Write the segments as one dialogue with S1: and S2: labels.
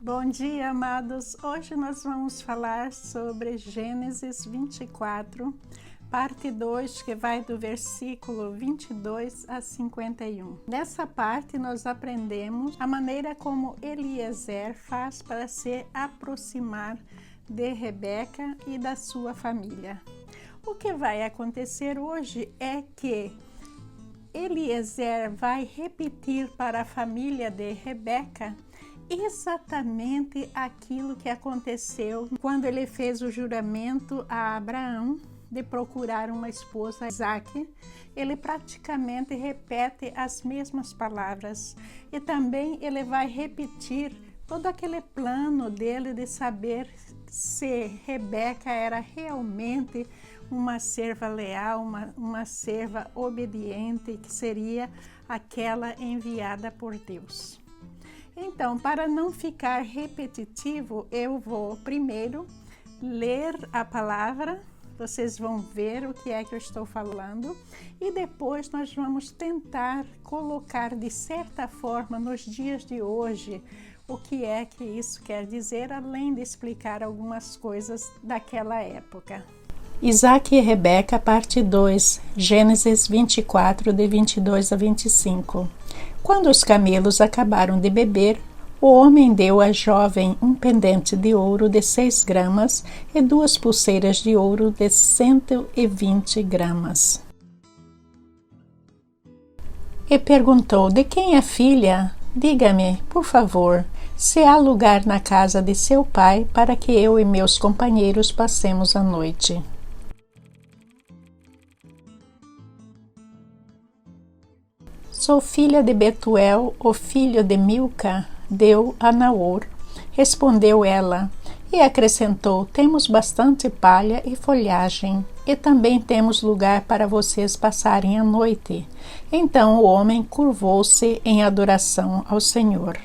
S1: Bom dia, amados! Hoje nós vamos falar sobre Gênesis 24, parte 2, que vai do versículo 22 a 51. Nessa parte nós aprendemos a maneira como Eliezer faz para se aproximar de Rebeca e da sua família. O que vai acontecer hoje é que Eliezer vai repetir para a família de Rebeca exatamente aquilo que aconteceu quando ele fez o juramento a Abraão de procurar uma esposa a Isaque. Ele praticamente repete as mesmas palavras e também ele vai repetir todo aquele plano dele de saber se Rebeca era realmente uma serva leal, uma serva obediente, que seria aquela enviada por Deus. Então, para não ficar repetitivo, eu vou primeiro ler a palavra, vocês vão ver o que é que eu estou falando, e depois nós vamos tentar colocar de certa forma nos dias de hoje o que é que isso quer dizer, além de explicar algumas coisas daquela época. Isaque e Rebeca, parte 2, Gênesis 24, de 22 a 25. Quando os camelos acabaram de beber, o homem deu à jovem um pendente de ouro de 6 gramas e 2 pulseiras de ouro de 120 gramas. E perguntou: de quem é filha? Diga-me, por favor, se há lugar na casa de seu pai para que eu e meus companheiros passemos a noite. Sou filha de Betuel, o filho de Milca, deu a Naor. Respondeu ela, e acrescentou: temos bastante palha e folhagem, e também temos lugar para vocês passarem a noite. Então o homem curvou-se em adoração ao Senhor.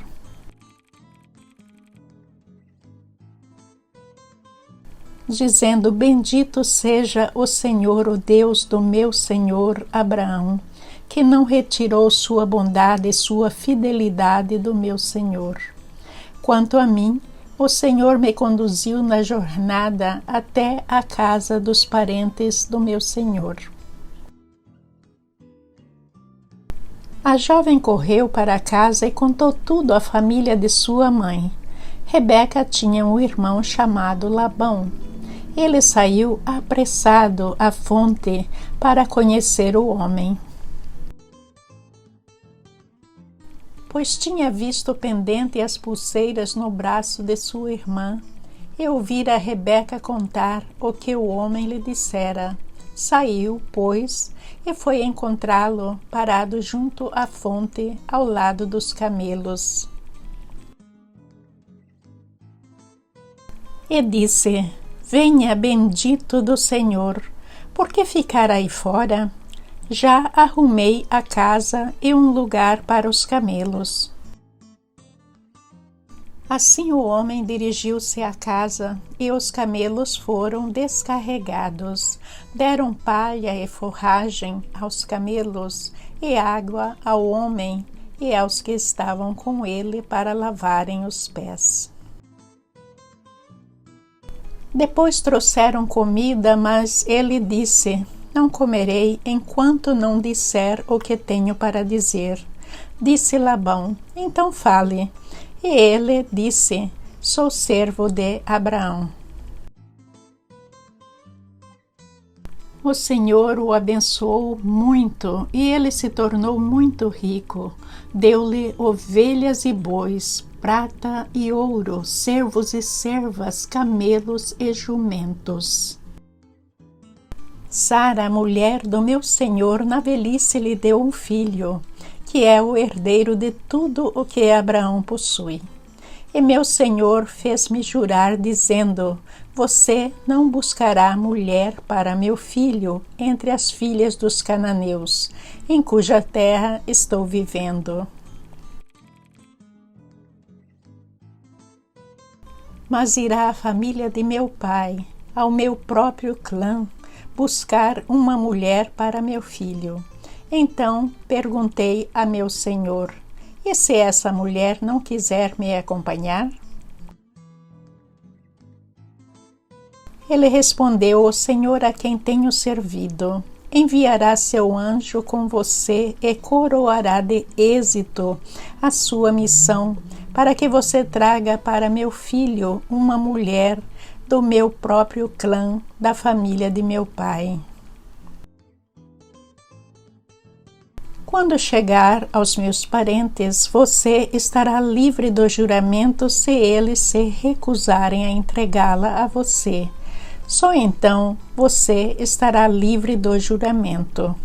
S1: Dizendo: bendito seja o Senhor, o Deus do meu senhor Abraão, que não retirou sua bondade e sua fidelidade do meu senhor. Quanto a mim, o Senhor me conduziu na jornada até a casa dos parentes do meu senhor. A jovem correu para casa e contou tudo à família de sua mãe. Rebeca tinha um irmão chamado Labão. Ele saiu apressado à fonte para conhecer o homem, pois tinha visto o pendente e as pulseiras no braço de sua irmã, e ouvira Rebeca contar o que o homem lhe dissera. Saiu, pois, e foi encontrá-lo parado junto à fonte, ao lado dos camelos. E disse: venha, bendito do Senhor, por que ficar aí fora? Já arrumei a casa e um lugar para os camelos. Assim o homem dirigiu-se à casa, e os camelos foram descarregados. Deram palha e forragem aos camelos, e água ao homem e aos que estavam com ele para lavarem os pés. Depois trouxeram comida, mas ele disse: não comerei enquanto não disser o que tenho para dizer. Disse Labão: então fale. E ele disse: sou servo de Abraão. O Senhor o abençoou muito, e ele se tornou muito rico. Deu-lhe ovelhas e bois, prata e ouro, servos e servas, camelos e jumentos. Sara, mulher do meu senhor, na velhice lhe deu um filho, que é o herdeiro de tudo o que Abraão possui. E meu senhor fez-me jurar, dizendo: você não buscará mulher para meu filho entre as filhas dos cananeus, em cuja terra estou vivendo. Mas irá a família de meu pai, ao meu próprio clã, buscar uma mulher para meu filho. Então perguntei a meu senhor: e se essa mulher não quiser me acompanhar? Ele respondeu: o Senhor a quem tenho servido enviará seu anjo com você e coroará de êxito a sua missão, para que você traga para meu filho uma mulher do meu próprio clã, da família de meu pai. Quando chegar aos meus parentes, você estará livre do juramento se eles se recusarem a entregá-la a você. Só então você estará livre do juramento.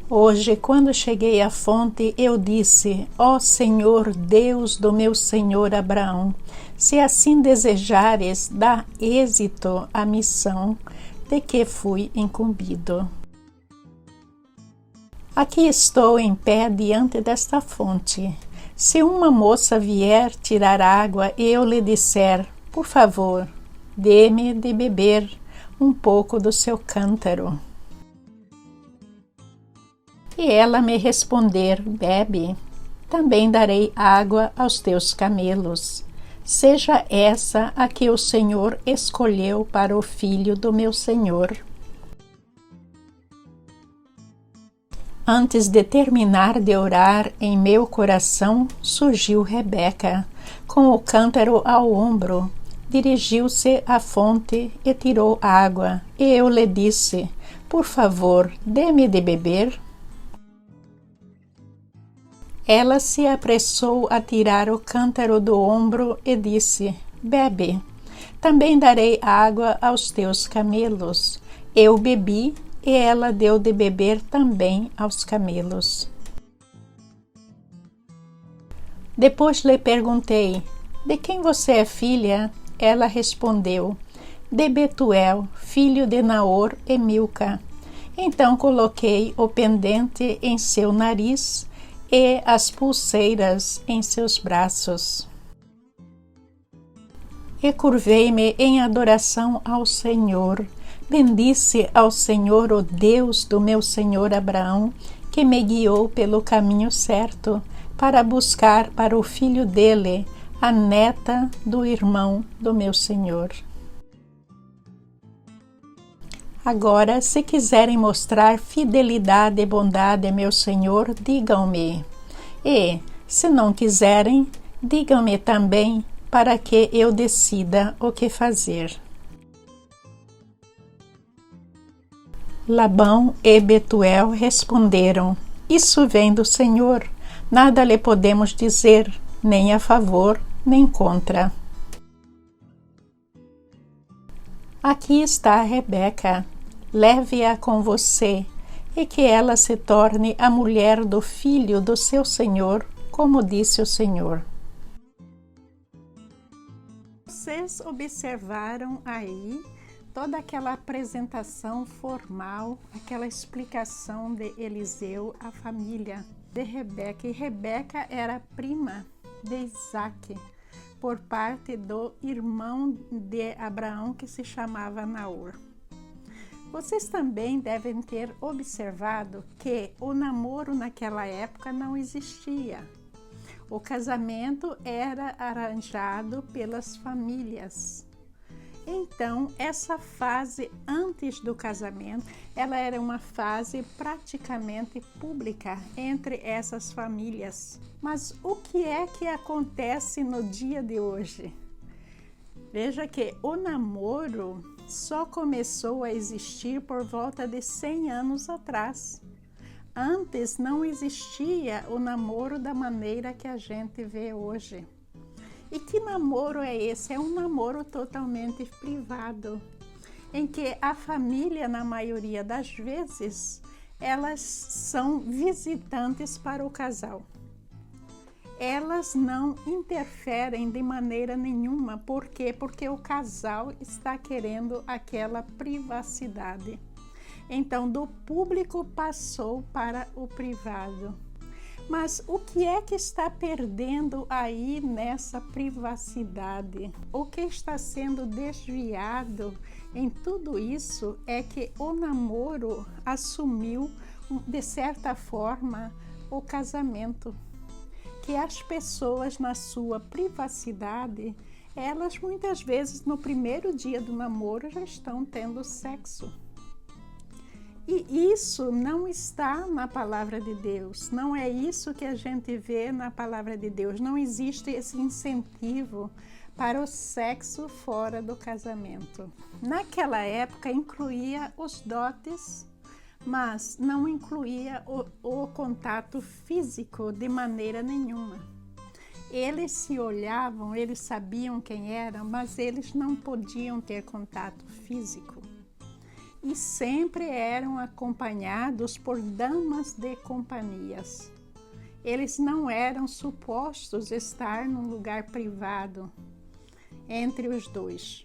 S1: Hoje, quando cheguei à fonte, eu disse: ó Senhor, Deus do meu senhor Abraão, se assim desejares, dá êxito à missão de que fui incumbido. Aqui estou em pé diante desta fonte. Se uma moça vier tirar água e eu lhe disser: por favor, dê-me de beber um pouco do seu cântaro, e ela me responder: bebe, também darei água aos teus camelos. Seja essa a que o Senhor escolheu para o filho do meu senhor. Antes de terminar de orar, em meu coração surgiu Rebeca, com o cântaro ao ombro. Dirigiu-se à fonte e tirou água, e eu lhe disse: por favor, dê-me de beber. Ela se apressou a tirar o cântaro do ombro e disse: bebe, também darei água aos teus camelos. Eu bebi, e ela deu de beber também aos camelos. Depois lhe perguntei: de quem você é filha? Ela respondeu: de Betuel, filho de Naor e Milca. Então coloquei o pendente em seu nariz e as pulseiras em seus braços. E curvei-me em adoração ao Senhor. Bendisse ao Senhor, o Deus do meu senhor Abraão, que me guiou pelo caminho certo, para buscar para o filho dele a neta do irmão do meu senhor. Agora, se quiserem mostrar fidelidade e bondade a meu senhor, digam-me. E, se não quiserem, digam-me também, para que eu decida o que fazer. Labão e Betuel responderam: isso vem do Senhor, nada lhe podemos dizer, nem a favor, nem contra. Aqui está a Rebeca, leve-a com você, e que ela se torne a mulher do filho do seu senhor, como disse o Senhor. Vocês observaram aí toda aquela apresentação formal, aquela explicação de Eliseu à família de Rebeca. E Rebeca era prima de Isaque, por parte do irmão de Abraão, que se chamava Naor. Vocês também devem ter observado que o namoro naquela época não existia. O casamento era arranjado pelas famílias. Então, essa fase antes do casamento, ela era uma fase praticamente pública entre essas famílias. Mas o que é que acontece no dia de hoje? Veja que o namoro só começou a existir por volta de 100 anos atrás. Antes não existia o namoro da maneira que a gente vê hoje. E que namoro é esse? É um namoro totalmente privado, em que a família, na maioria das vezes, elas são visitantes para o casal. Elas não interferem de maneira nenhuma. Por quê? Porque o casal está querendo aquela privacidade. Então, do público passou para o privado. Mas o que é que está perdendo aí nessa privacidade? O que está sendo desviado em tudo isso é que o namoro assumiu, de certa forma, o casamento. Que as pessoas, na sua privacidade, elas muitas vezes no primeiro dia do namoro já estão tendo sexo. E isso não está na palavra de Deus, não é isso que a gente vê na palavra de Deus. Não existe esse incentivo para o sexo fora do casamento. Naquela época incluía os dotes, mas não incluía o contato físico de maneira nenhuma. Eles se olhavam, eles sabiam quem eram, mas eles não podiam ter contato físico. E sempre eram acompanhados por damas de companhias. Eles não eram supostos estar num lugar privado entre os dois.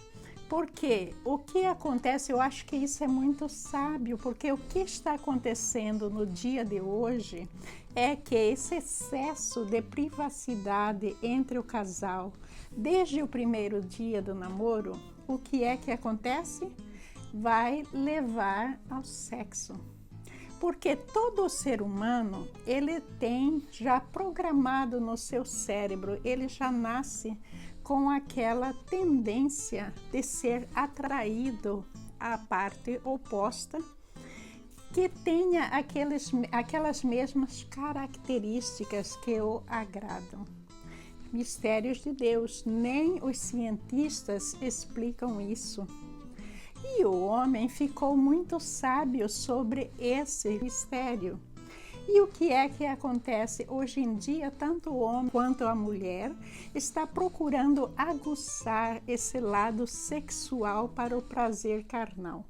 S1: Porque o que acontece, eu acho que isso é muito sábio, porque o que está acontecendo no dia de hoje é que esse excesso de privacidade entre o casal, desde o primeiro dia do namoro, o que é que acontece? Vai levar ao sexo. Porque todo ser humano, ele tem já programado no seu cérebro, ele já nasce com aquela tendência de ser atraído à parte oposta, que tenha aquelas mesmas características que o agradam. Mistérios de Deus, nem os cientistas explicam isso. E o homem ficou muito sábio sobre esse mistério. E o que é que acontece? Hoje em dia, tanto o homem quanto a mulher está procurando aguçar esse lado sexual para o prazer carnal.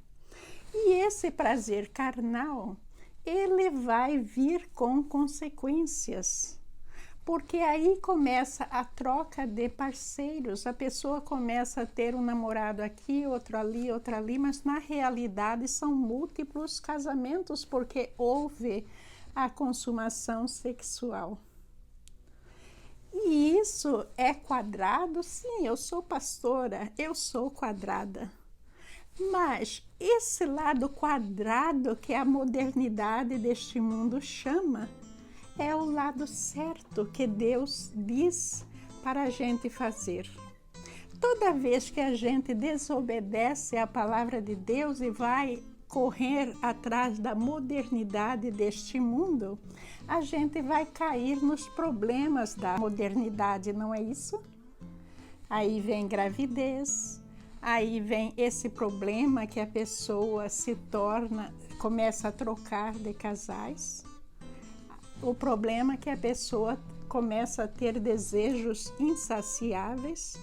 S1: E esse prazer carnal, ele vai vir com consequências. Porque aí começa a troca de parceiros, a pessoa começa a ter um namorado aqui, outro ali, mas na realidade são múltiplos casamentos, porque houve a consumação sexual. E isso é quadrado? Sim, eu sou pastora, eu sou quadrada. Mas esse lado quadrado que a modernidade deste mundo chama, é o lado certo que Deus diz para a gente fazer. Toda vez que a gente desobedece à palavra de Deus e vai correr atrás da modernidade deste mundo, a gente vai cair nos problemas da modernidade, não é isso? Aí vem gravidez, aí vem esse problema que a pessoa começa a trocar de casais. O problema é que a pessoa começa a ter desejos insaciáveis.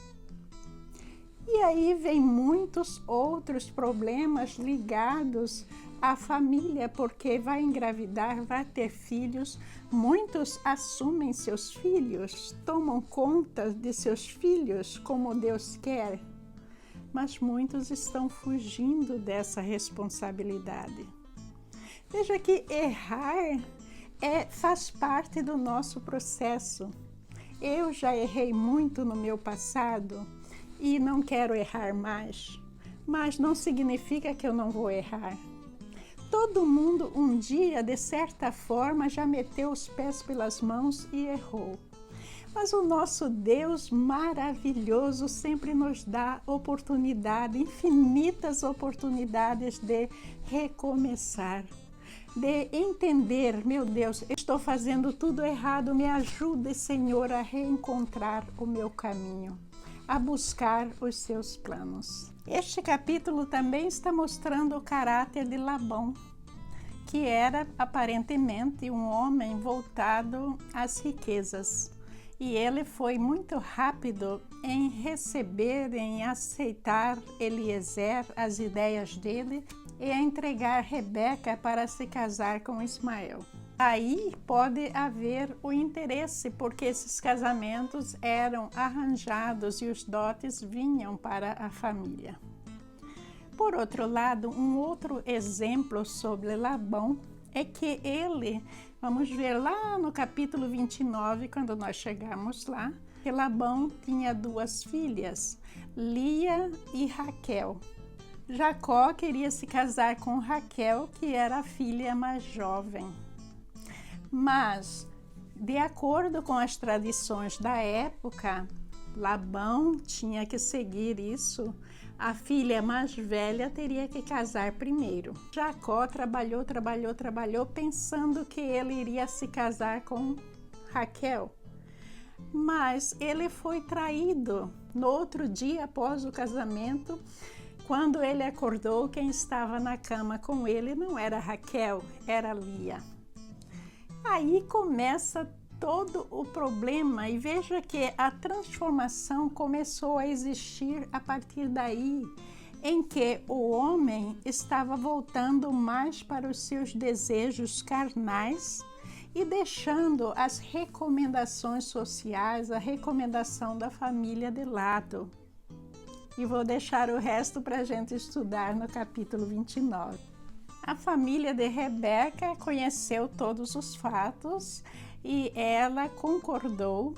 S1: E aí vem muitos outros problemas ligados à família, porque vai engravidar, vai ter filhos. Muitos assumem seus filhos, tomam conta de seus filhos como Deus quer, mas muitos estão fugindo dessa responsabilidade. Veja que errar faz parte do nosso processo. Eu já errei muito no meu passado e não quero errar mais, mas não significa que eu não vou errar. Todo mundo um dia, de certa forma, já meteu os pés pelas mãos e errou. Mas o nosso Deus maravilhoso sempre nos dá oportunidade, infinitas oportunidades de recomeçar. De entender, meu Deus, estou fazendo tudo errado, me ajude, Senhor, a reencontrar o meu caminho, a buscar os seus planos. Este capítulo também está mostrando o caráter de Labão, que era aparentemente um homem voltado às riquezas. E ele foi muito rápido em receber, em aceitar Eliezer, as ideias dele, e a entregar Rebeca para se casar com Ismael. Aí pode haver o interesse, porque esses casamentos eram arranjados e os dotes vinham para a família. Por outro lado, um outro exemplo sobre Labão é que ele, vamos ver lá no capítulo 29, quando nós chegamos lá, que Labão tinha 2 filhas, Lia e Raquel. Jacó queria se casar com Raquel, que era a filha mais jovem. Mas, de acordo com as tradições da época, Labão tinha que seguir isso. A filha mais velha teria que casar primeiro. Jacó trabalhou, pensando que ele iria se casar com Raquel. Mas ele foi traído. No outro dia, após o casamento, quando ele acordou, quem estava na cama com ele não era Raquel, era Lia. Aí começa todo o problema, e veja que a transformação começou a existir a partir daí, em que o homem estava voltando mais para os seus desejos carnais e deixando as recomendações sociais, a recomendação da família de lado. E vou deixar o resto para a gente estudar no capítulo 29. A família de Rebeca conheceu todos os fatos e ela concordou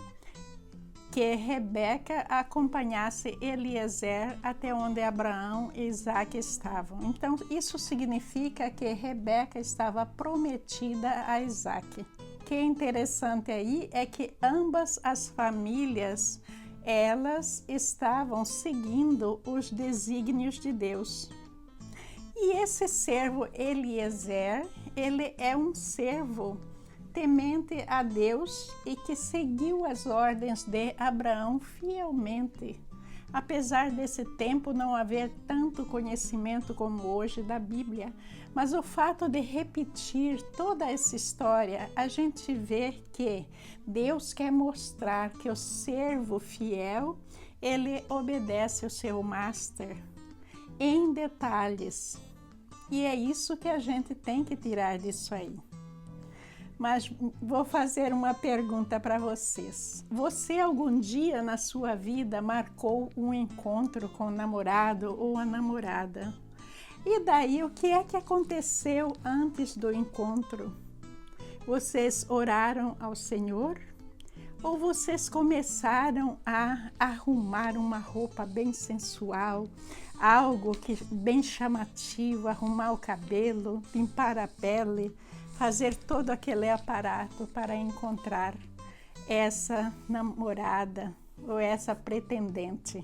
S1: que Rebeca acompanhasse Eliezer até onde Abraão e Isaac estavam. Então, isso significa que Rebeca estava prometida a Isaac. O que é interessante aí é que ambas as famílias, elas estavam seguindo os desígnios de Deus. E esse servo Eliezer, ele é um servo temente a Deus e que seguiu as ordens de Abraão fielmente. Apesar desse tempo não haver tanto conhecimento como hoje da Bíblia, mas o fato de repetir toda essa história, a gente vê que Deus quer mostrar que o servo fiel, ele obedece ao seu master em detalhes. E é isso que a gente tem que tirar disso aí. Mas vou fazer uma pergunta para vocês. Você algum dia na sua vida marcou um encontro com o namorado ou a namorada? E daí, o que é que aconteceu antes do encontro? Vocês oraram ao Senhor? Ou vocês começaram a arrumar uma roupa bem sensual, algo que bem chamativo, arrumar o cabelo, limpar a pele, fazer todo aquele aparato para encontrar essa namorada ou essa pretendente?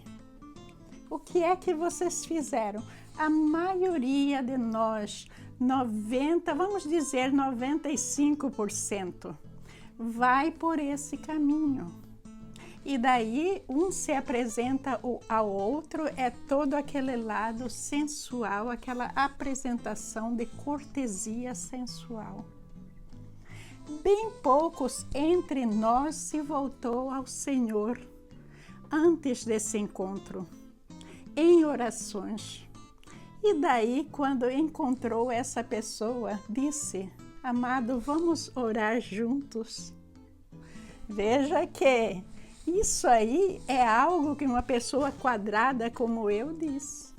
S1: O que é que vocês fizeram? A maioria de nós, 95%, vai por esse caminho. E daí, um se apresenta ao outro, é todo aquele lado sensual, aquela apresentação de cortesia sensual. Bem poucos entre nós se voltou ao Senhor antes desse encontro, em orações. E daí, quando encontrou essa pessoa, disse: amado, vamos orar juntos. Veja que isso aí é algo que uma pessoa quadrada como eu diz.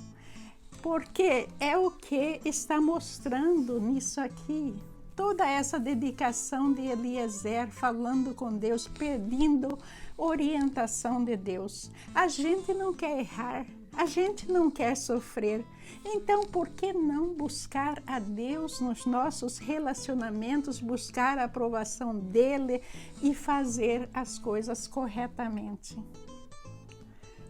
S1: Porque é o que está mostrando nisso aqui. Toda essa dedicação de Eliezer falando com Deus, pedindo orientação de Deus. A gente não quer errar, a gente não quer sofrer. Então, por que não buscar a Deus nos nossos relacionamentos, buscar a aprovação dele e fazer as coisas corretamente?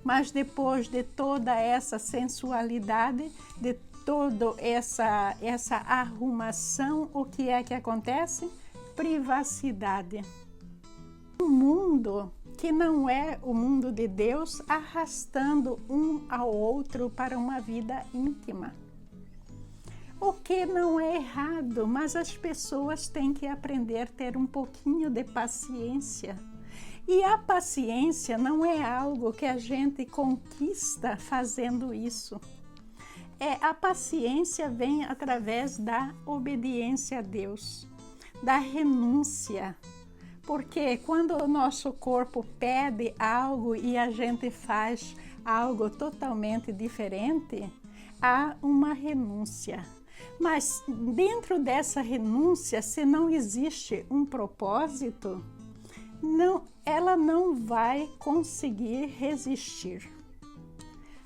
S1: Mas depois de toda essa sensualidade, de toda essa arrumação, o que é que acontece? Privacidade. Um mundo que não é o mundo de Deus, arrastando um ao outro para uma vida íntima. O que não é errado, mas as pessoas têm que aprender a ter um pouquinho de paciência. E a paciência não é algo que a gente conquista fazendo isso. A paciência vem através da obediência a Deus, da renúncia. Porque quando o nosso corpo pede algo e a gente faz algo totalmente diferente, há uma renúncia. Mas dentro dessa renúncia, se não existe um propósito, ela não vai conseguir resistir.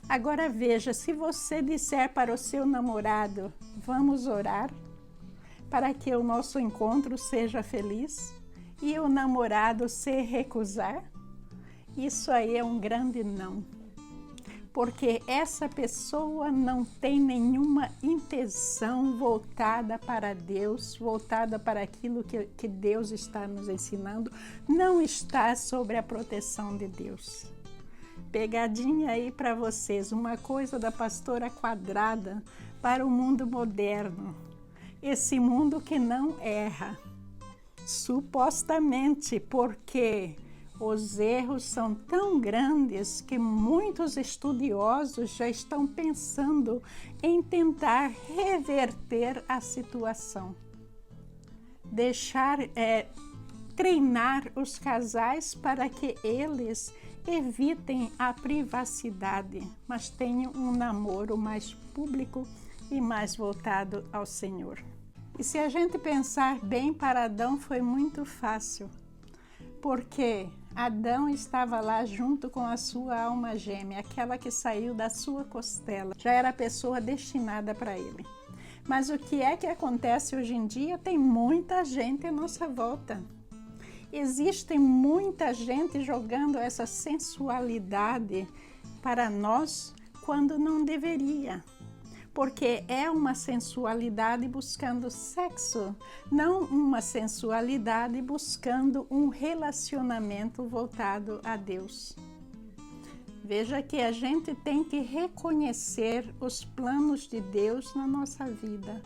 S1: Agora veja, se você disser para o seu namorado, vamos orar para que o nosso encontro seja feliz, e o namorado se recusar, Isso aí é um grande não. Porque essa pessoa não tem nenhuma intenção voltada para Deus, voltada para aquilo que Deus está nos ensinando, não está sobre a proteção de Deus. Pegadinha aí para vocês, uma coisa da pastora Quadrada para o mundo moderno. Esse mundo que não erra, supostamente, porque os erros são tão grandes que muitos estudiosos já estão pensando em tentar reverter a situação. Treinar os casais para que eles evitem a privacidade, mas tenham um namoro mais público e mais voltado ao Senhor. E se a gente pensar bem, para Adão foi muito fácil, porque Adão estava lá junto com a sua alma gêmea, aquela que saiu da sua costela, já era a pessoa destinada para ele. Mas o que é que acontece hoje em dia? Tem muita gente à nossa volta. Existe muita gente jogando essa sensualidade para nós quando não deveria. Porque é uma sensualidade buscando sexo, não uma sensualidade buscando um relacionamento voltado a Deus. Veja que a gente tem que reconhecer os planos de Deus na nossa vida.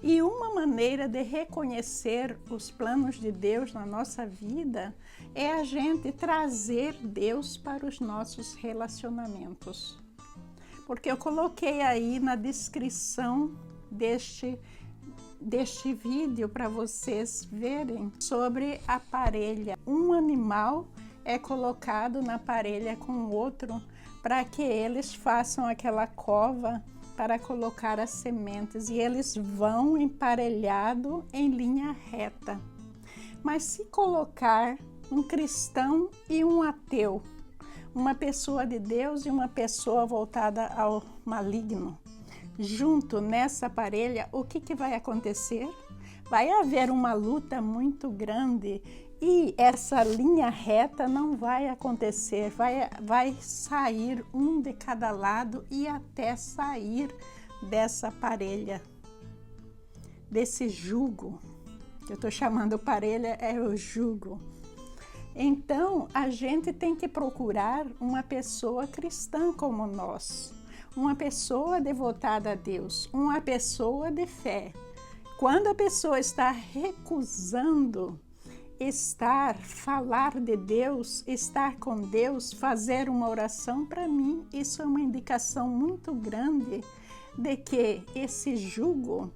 S1: E uma maneira de reconhecer os planos de Deus na nossa vida é a gente trazer Deus para os nossos relacionamentos. Porque eu coloquei aí na descrição deste vídeo para vocês verem sobre a parelha. Um animal é colocado na parelha com o outro para que eles façam aquela cova para colocar as sementes e eles vão emparelhado em linha reta. Mas se colocar um cristão e um ateu, uma pessoa de Deus e uma pessoa voltada ao maligno, junto nessa parelha, o que vai acontecer? Vai haver uma luta muito grande e essa linha reta não vai acontecer, vai sair um de cada lado e até sair dessa parelha, desse jugo, que eu estou chamando parelha, é o jugo. Então, a gente tem que procurar uma pessoa cristã como nós, uma pessoa devotada a Deus, uma pessoa de fé. Quando a pessoa está recusando falar de Deus, estar com Deus, fazer uma oração, para mim, isso é uma indicação muito grande de que esse jugo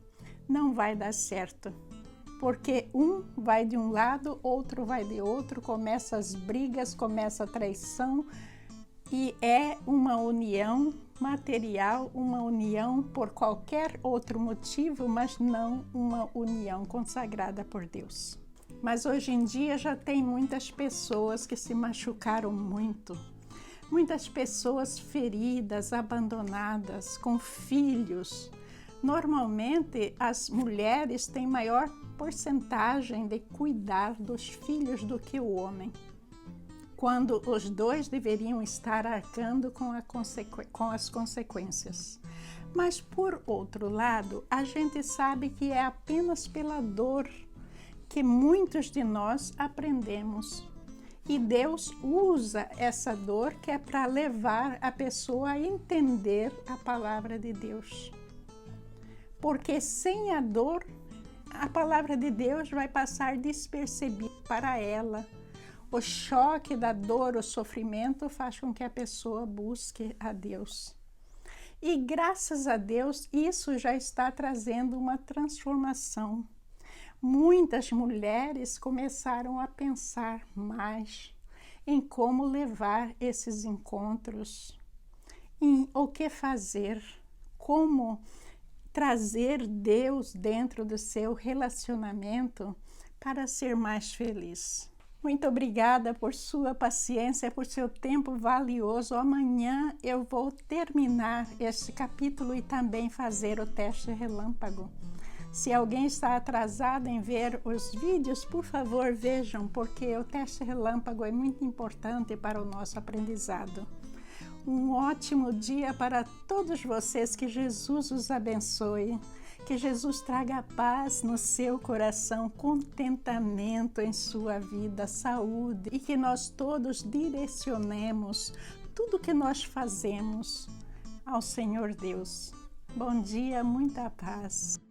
S1: não vai dar certo. Porque um vai de um lado, outro vai de outro, começa as brigas, começa a traição e é uma união material, uma união por qualquer outro motivo, mas não uma união consagrada por Deus. Mas hoje em dia já tem muitas pessoas que se machucaram muito, muitas pessoas feridas, abandonadas, com filhos. Normalmente, as mulheres têm maior porcentagem de cuidar dos filhos do que o homem, quando os dois deveriam estar arcando com as consequências. Mas, por outro lado, a gente sabe que é apenas pela dor que muitos de nós aprendemos. E Deus usa essa dor que é para levar a pessoa a entender a palavra de Deus. Porque sem a dor, a palavra de Deus vai passar despercebida para ela. O choque da dor, o sofrimento faz com que a pessoa busque a Deus. E graças a Deus, isso já está trazendo uma transformação. Muitas mulheres começaram a pensar mais em como levar esses encontros, em o que fazer, como trazer Deus dentro do seu relacionamento para ser mais feliz. Muito obrigada por sua paciência, por seu tempo valioso. Amanhã eu vou terminar este capítulo e também fazer o teste relâmpago Se alguém está atrasado em ver os vídeos, por favor, vejam, porque o teste relâmpago é muito importante para o nosso aprendizado. Um ótimo dia para todos vocês, que Jesus os abençoe, que Jesus traga paz no seu coração, contentamento em sua vida, saúde, e que nós todos direcionemos tudo que nós fazemos ao Senhor Deus. Bom dia, muita paz.